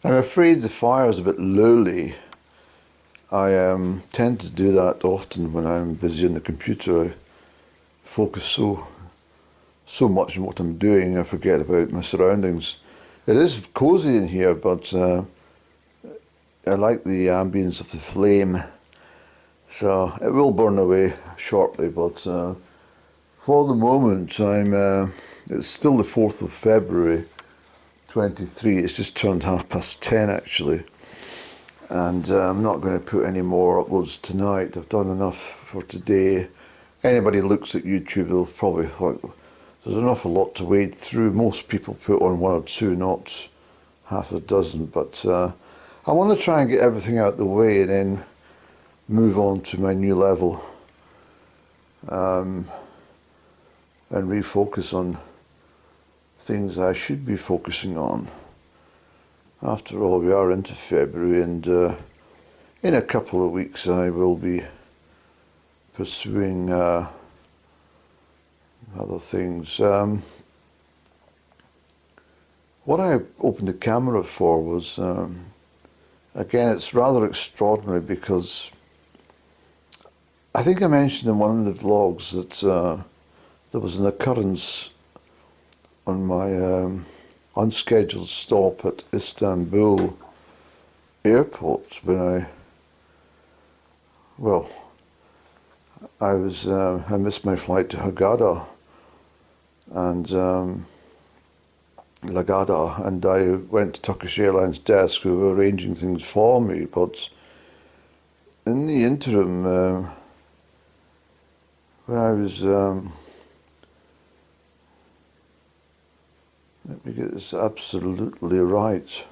I'm afraid the fire's a bit lowly. I tend to do that often when I'm busy on the computer. I focus so much on what I'm doing, I forget about my surroundings. It is cosy in here, but I like the ambience of the flame. So it will burn away shortly, but for the moment, it's still the 4th of February, 23. It's just turned 10:30 actually. And I'm not going to put any more uploads tonight. I've done enough for today. Anybody looks at YouTube, they'll probably think there's an awful lot to wade through. Most people put on one or two, not half a dozen. But I want to try and get everything out of the way and then move on to my new level and refocus on things I should be focusing on. After all, we are into February, and in a couple of weeks I will be pursuing other things. What I opened the camera for was, again, it's rather extraordinary because I think I mentioned in one of the vlogs that there was an occurrence on my unscheduled stop at Istanbul airport when I missed my flight to Hurghada and Lagada, and I went to Turkish Airlines desk who were arranging things for me, but in the interim, when I was let me get this absolutely right.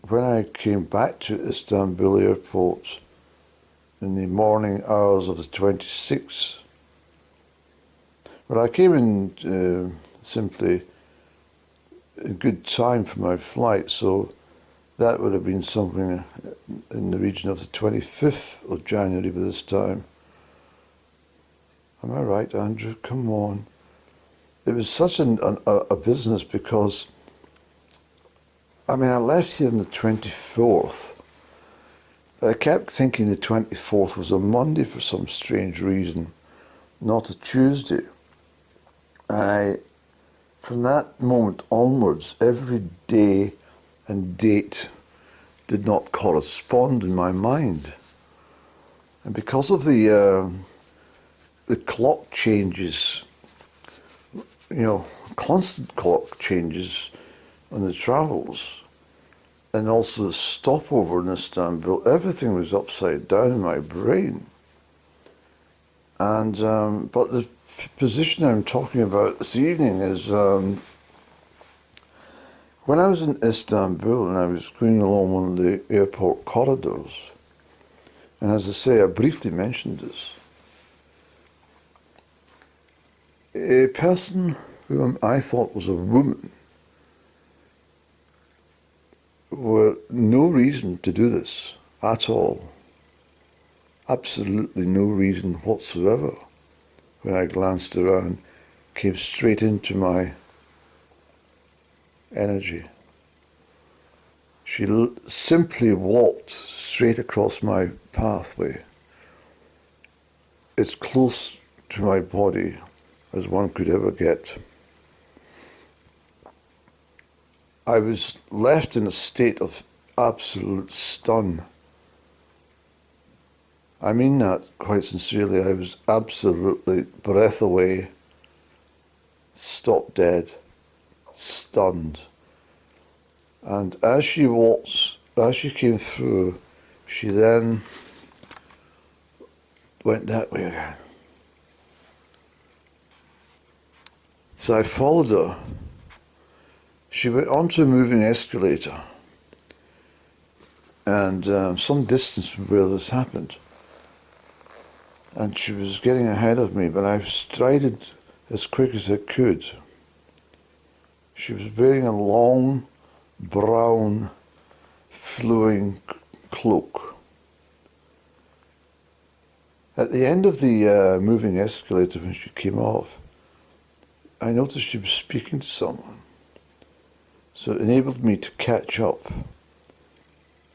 When I came back to Istanbul airport in the morning hours of the 26th, well, I came in simply in good time for my flight, so that would have been something in the region of the 25th of January by this time. Am I right, Andrew? Come on. It was such a business because, I mean, I left here on the 24th, but I kept thinking the 24th was a Monday for some strange reason, not a Tuesday. And from that moment onwards, every day and date did not correspond in my mind. And because of the clock changes, constant clock changes on the travels, and also the stopover in Istanbul, everything was upside down in my brain. And but the position I'm talking about this evening is when I was in Istanbul and I was going along one of the airport corridors, and as I say, I briefly mentioned this, a person whom I thought was a woman, were no reason to do this at all. Absolutely no reason whatsoever. When I glanced around, came straight into my energy. She simply walked straight across my pathway, as close to my body as one could ever get. I was left in a state of absolute stun. I mean that quite sincerely. I was absolutely breath away, stopped dead, stunned. And as she came through, she then went that way again. So I followed her. She went onto a moving escalator, and some distance from where this happened. And she was getting ahead of me, but I strided as quick as I could. She was wearing a long, brown, flowing cloak. At the end of the moving escalator, when she came off, I noticed she was speaking to someone. So it enabled me to catch up.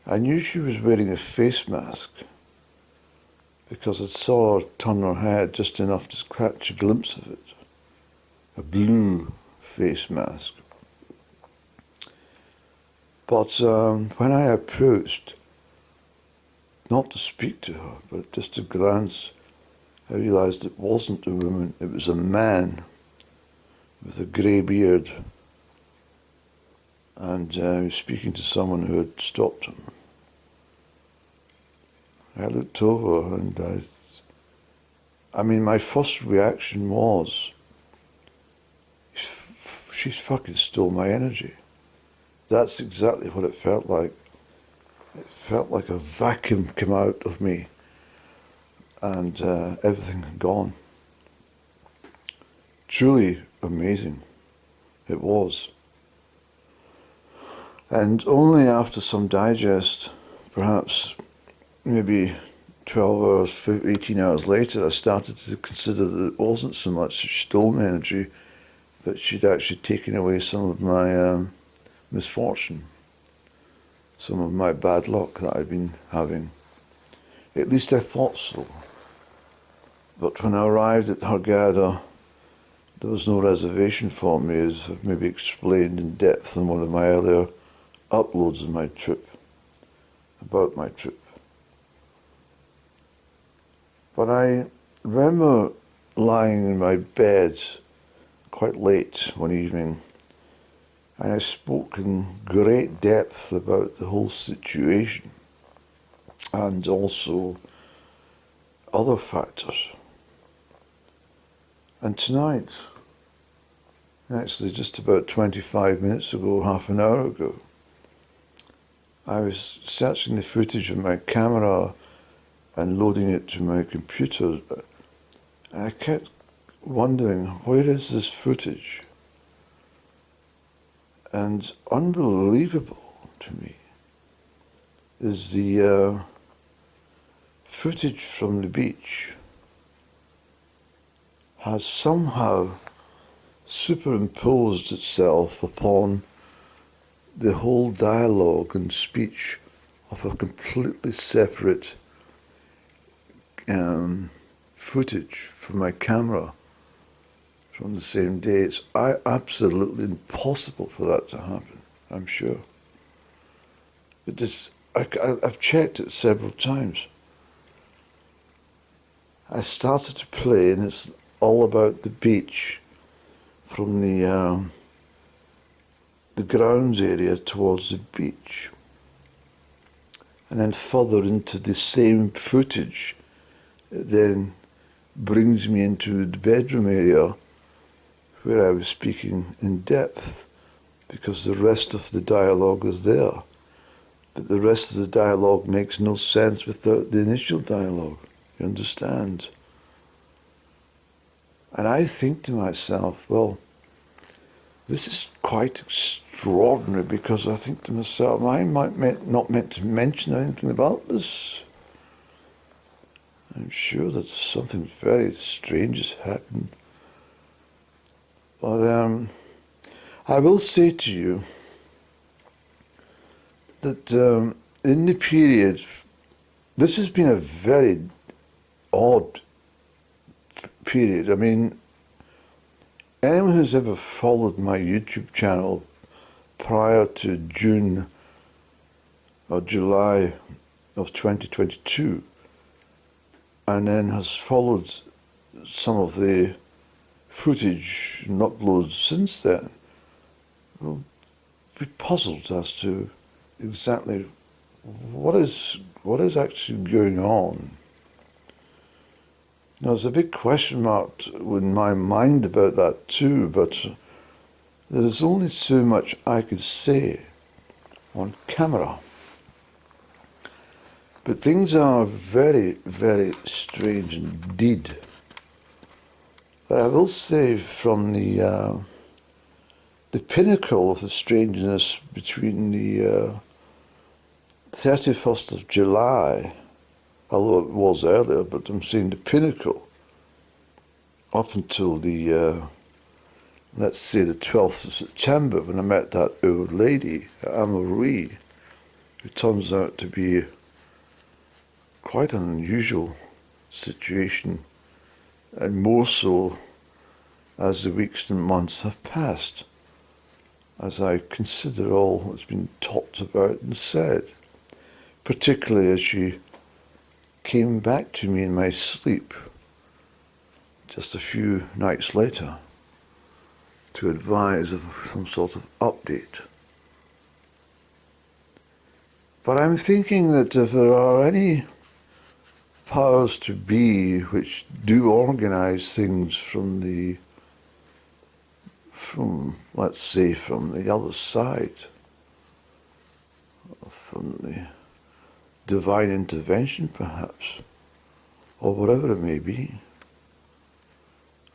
I knew she was wearing a face mask because I saw her turn her head just enough to catch a glimpse of it. A blue face mask. But when I approached, not to speak to her, but just to glance, I realised it wasn't a woman, it was a man with a grey beard, and he was speaking to someone who had stopped him. I looked over and I mean, my first reaction was, she's fucking stole my energy. That's exactly what it felt like. It felt like a vacuum came out of me and everything had gone. Truly amazing. It was. And only after some digest, perhaps maybe 12 hours, 18 hours later, I started to consider that it wasn't so much she stole my energy, but she'd actually taken away some of my misfortune, some of my bad luck that I'd been having. At least I thought so. But when I arrived at Hurghada, there was no reservation for me, as I've maybe explained in depth in one of my earlier uploads of my trip, about my trip. But I remember lying in my bed quite late one evening, and I spoke in great depth about the whole situation and also other factors. And tonight, actually just about 25 minutes ago, half an hour ago, I was searching the footage of my camera and loading it to my computer. And I kept wondering, where is this footage? And unbelievable to me is the footage from the beach has somehow superimposed itself upon the whole dialogue and speech of a completely separate footage from my camera from the same day. It's absolutely impossible for that to happen, I'm sure. But I've checked it several times. I started to play, and it's all about the beach from the grounds area towards the beach, and then further into the same footage. It then brings me into the bedroom area where I was speaking in depth, because the rest of the dialogue is there. But the rest of the dialogue makes no sense without the initial dialogue. You understand? And I think to myself, well, this is quite extraordinary, because I think to myself, I might not meant to mention anything about this. I'm sure that something very strange has happened. But I will say to you that in the period, this has been a very odd period. I mean, anyone who's ever followed my YouTube channel prior to June or July of 2022, and then has followed some of the footage and uploads since then, will be puzzled as to exactly what is actually going on. Now, there's a big question mark in my mind about that too, but there's only so much I could say on camera. But things are very, very strange indeed. But I will say, from the pinnacle of the strangeness between the 31st of July, although it was earlier, but I'm saying the pinnacle, up until the let's say the 12th of September, when I met that old lady at Amarie, who turns out to be quite an unusual situation, and more so as the weeks and months have passed, as I consider all that's been talked about and said, particularly as she came back to me in my sleep just a few nights later to advise of some sort of update. But I'm thinking that if there are any powers to be which do organize things from let's say, from the other side, from the divine intervention perhaps, or whatever it may be,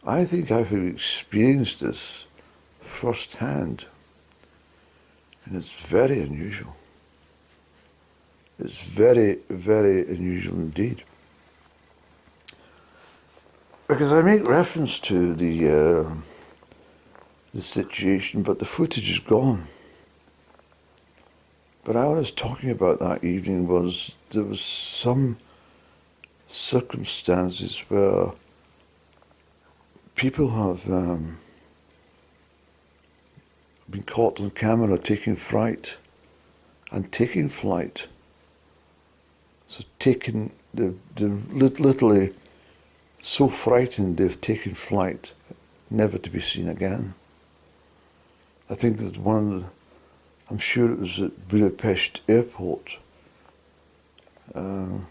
I think I've experienced this firsthand, and it's very unusual. It's very, very unusual indeed. Because I make reference to the situation, but the footage is gone. But what I was talking about that evening was there was some circumstances where people have been caught on camera taking fright and taking flight. So they're literally so frightened they've taken flight, never to be seen again. I think that I'm sure it was at Budapest airport. I'm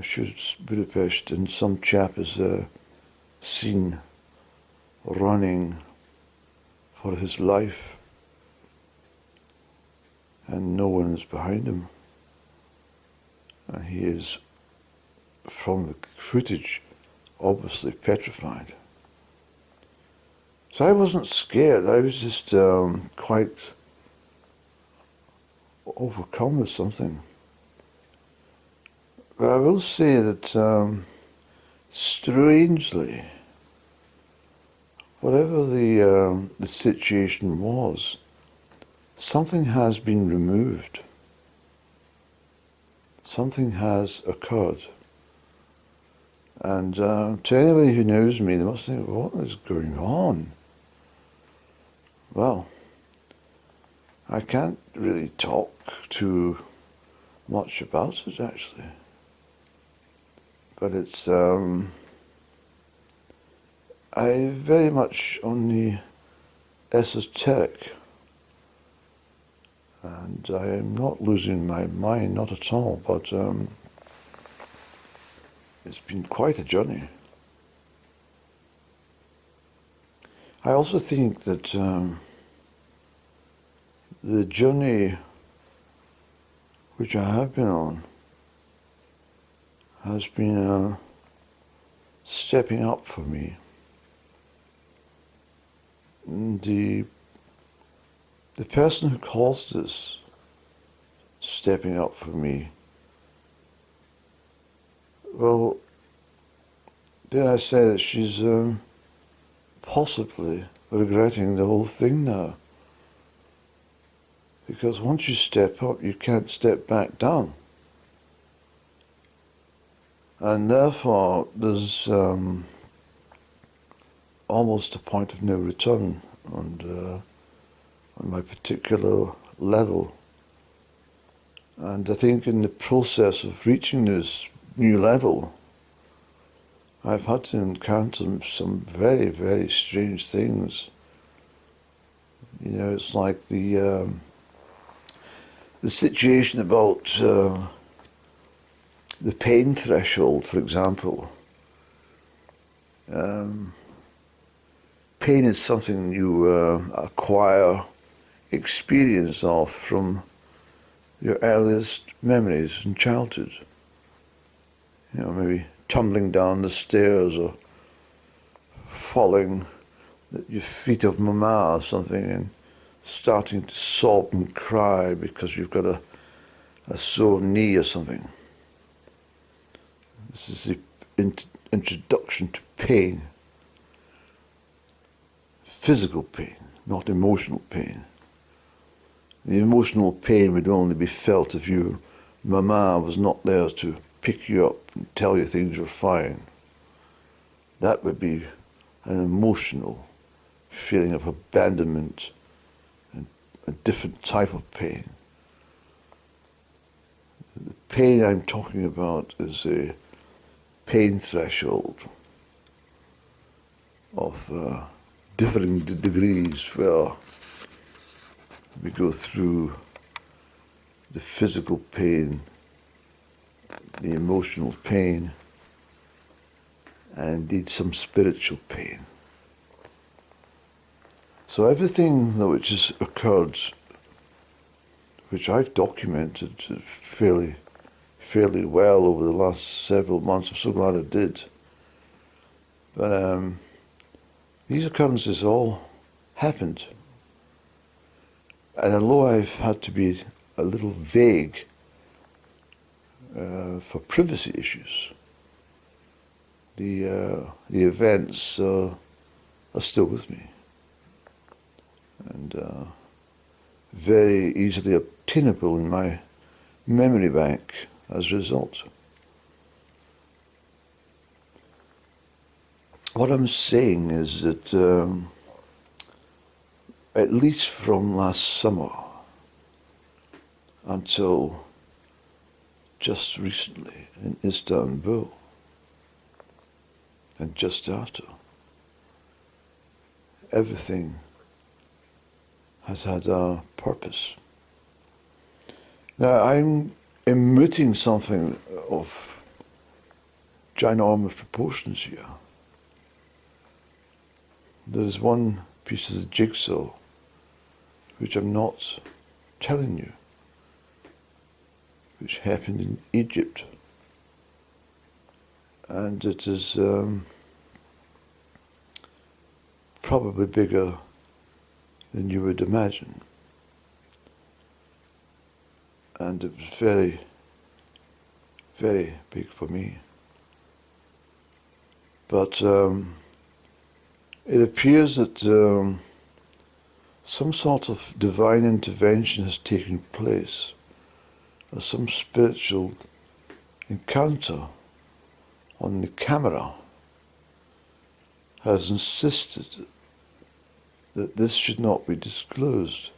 sure it's Budapest, and some chap is seen running for his life, and no one is behind him. And he is, from the footage, obviously petrified. So I wasn't scared, I was just quite overcome with something. But I will say that strangely, whatever the situation was, something has been removed. Something has occurred. And to anybody who knows me, they must think, what is going on? Well, I can't really talk too much about it, actually. But it's, I very much on the esoteric. And I am not losing my mind, not at all, but it's been quite a journey. I also think that the journey which I have been on has been stepping up for me. The person who calls this stepping up for me, well, dare I say that she's possibly regretting the whole thing now. Because once you step up, you can't step back down. And therefore, there's almost a point of no return on my particular level. And I think in the process of reaching this new level, I've had to encounter some very, very strange things. You know, it's like the situation about the pain threshold, for example. Pain is something you acquire experience of from your earliest memories in childhood. You know, maybe tumbling down the stairs or falling at your feet of mama or something and starting to sob and cry because you've got a sore knee or something. This is the introduction to pain. physical pain, not emotional pain. The emotional pain would only be felt if your mama was not there to pick you up and tell you things were fine. That would be an emotional feeling of abandonment and a different type of pain. The pain I'm talking about is a pain threshold of differing degrees where we go through the physical pain, the emotional pain, and indeed some spiritual pain. So everything which has occurred, which I've documented fairly well over the last several months, I'm so glad I did. But these occurrences all happened. And although I've had to be a little vague for privacy issues, the events are still with me and very easily obtainable in my memory bank as a result. What I'm saying is that at least from last summer until just recently in Istanbul and just after, everything has had a purpose. Now I'm emitting something of ginormous proportions here. There's one piece of the jigsaw which I'm not telling you, which happened in Egypt. And it is probably bigger than you would imagine. And it was very, very big for me. But it appears that some sort of divine intervention has taken place, or some spiritual encounter on the camera has insisted that this should not be disclosed,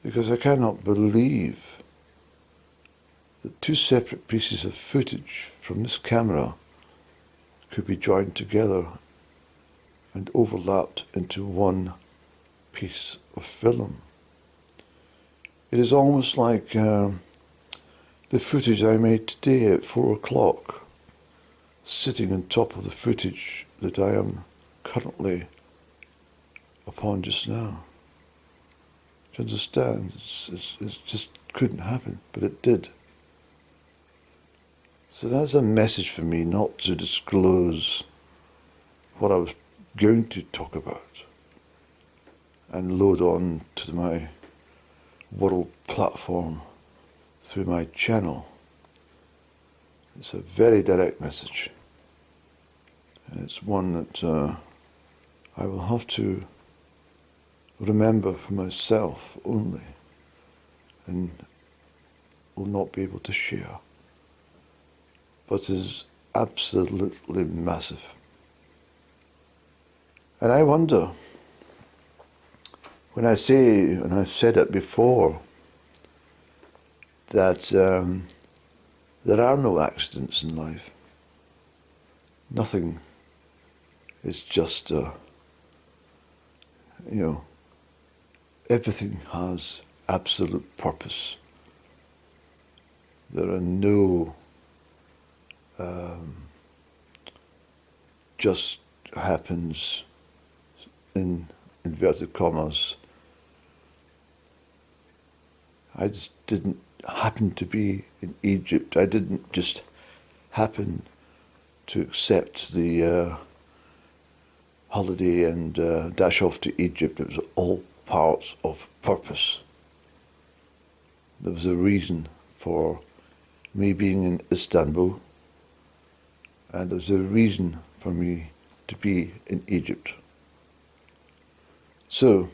because I cannot believe that two separate pieces of footage from this camera could be joined together and overlapped into one piece of film. It is almost like the footage I made today at 4 o'clock, sitting on top of the footage that I am currently upon just now. Do you understand? It just couldn't happen, but it did. So that's a message for me, not to disclose what I was going to talk about and load on to my world platform through my channel. It's a very direct message, and it's one that I will have to remember for myself only and will not be able to share, but is absolutely massive. And I wonder, when I say, and I've said it before, that there are no accidents in life. Nothing is just, everything has absolute purpose. There are no just happens in inverted commas. I just didn't happen to be in Egypt. I didn't just happen to accept the holiday and dash off to Egypt. It was all parts of purpose. There was a reason for me being in Istanbul, and there was a reason for me to be in Egypt. So,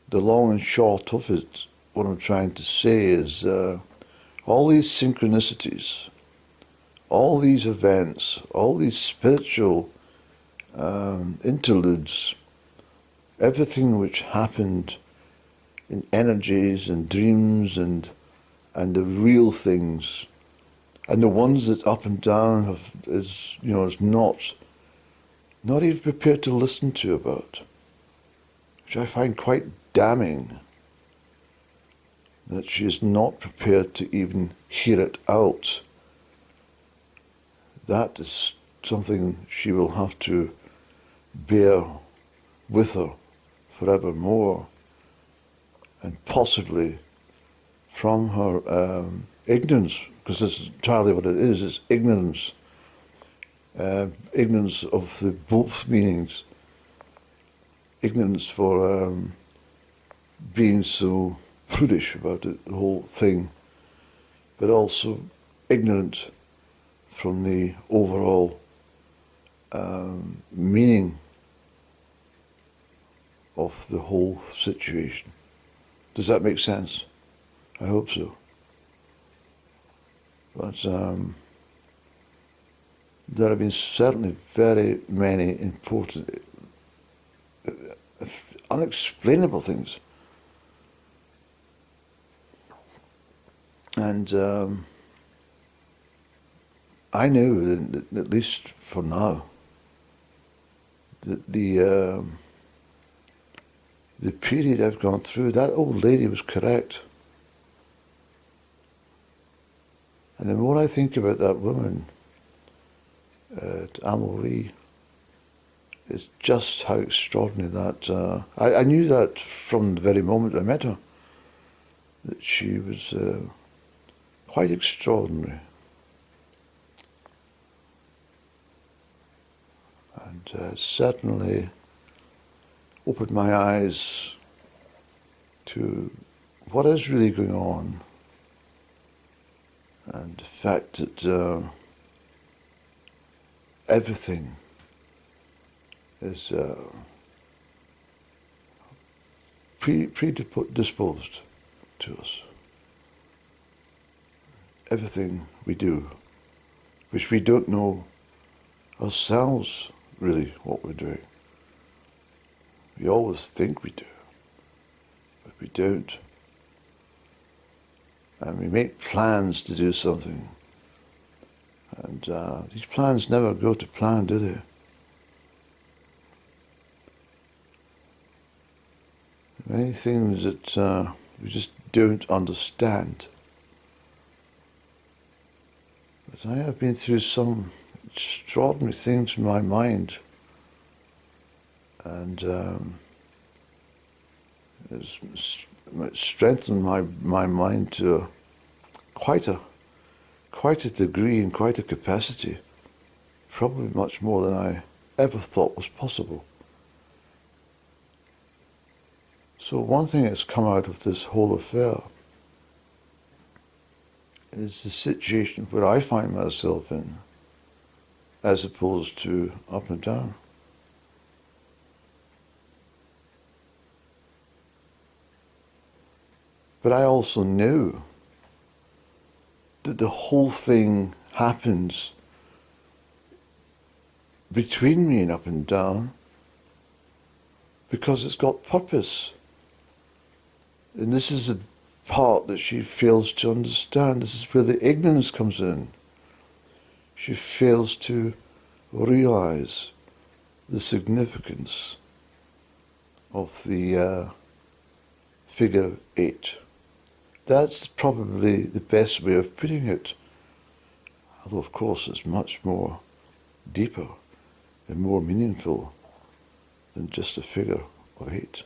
the long and short of it, what I'm trying to say is all these synchronicities, all these events, all these spiritual interludes, everything which happened in energies and dreams and the real things, and the ones that up and down is not even prepared to listen to about, which I find quite damning, that she is not prepared to even hear it out. That is something she will have to bear with her forevermore, and possibly from her ignorance, because that's entirely what it is, it's ignorance. Ignorance of the both meanings. Ignorance for being so prudish about it, the whole thing, but also ignorant from the overall meaning of the whole situation. Does that make sense? I hope so. But there have been certainly very many important, unexplainable things. And I knew, that, at least for now, that the period I've gone through, that old lady was correct. And the more I think about that woman at Amory, it's just how extraordinary that... I knew that from the very moment I met her, that she was quite extraordinary. And certainly opened my eyes to what is really going on, and the fact that everything is predisposed to us. Everything we do, which we don't know ourselves really what we're doing. We always think we do, but we don't. And we make plans to do something, and these plans never go to plan, do they? Many things that we just don't understand. But I have been through some extraordinary things in my mind, and it's strengthened my mind to quite a degree and quite a capacity, probably much more than I ever thought was possible. So one thing that's come out of this whole affair is the situation where I find myself in, as opposed to up and down. But I also knew that the whole thing happens between me and up and down because it's got purpose. And this is the part that she fails to understand. This is where the ignorance comes in. She fails to realize the significance of the figure 8. That's probably the best way of putting it. Although, of course, it's much more deeper and more meaningful than just a figure of 8.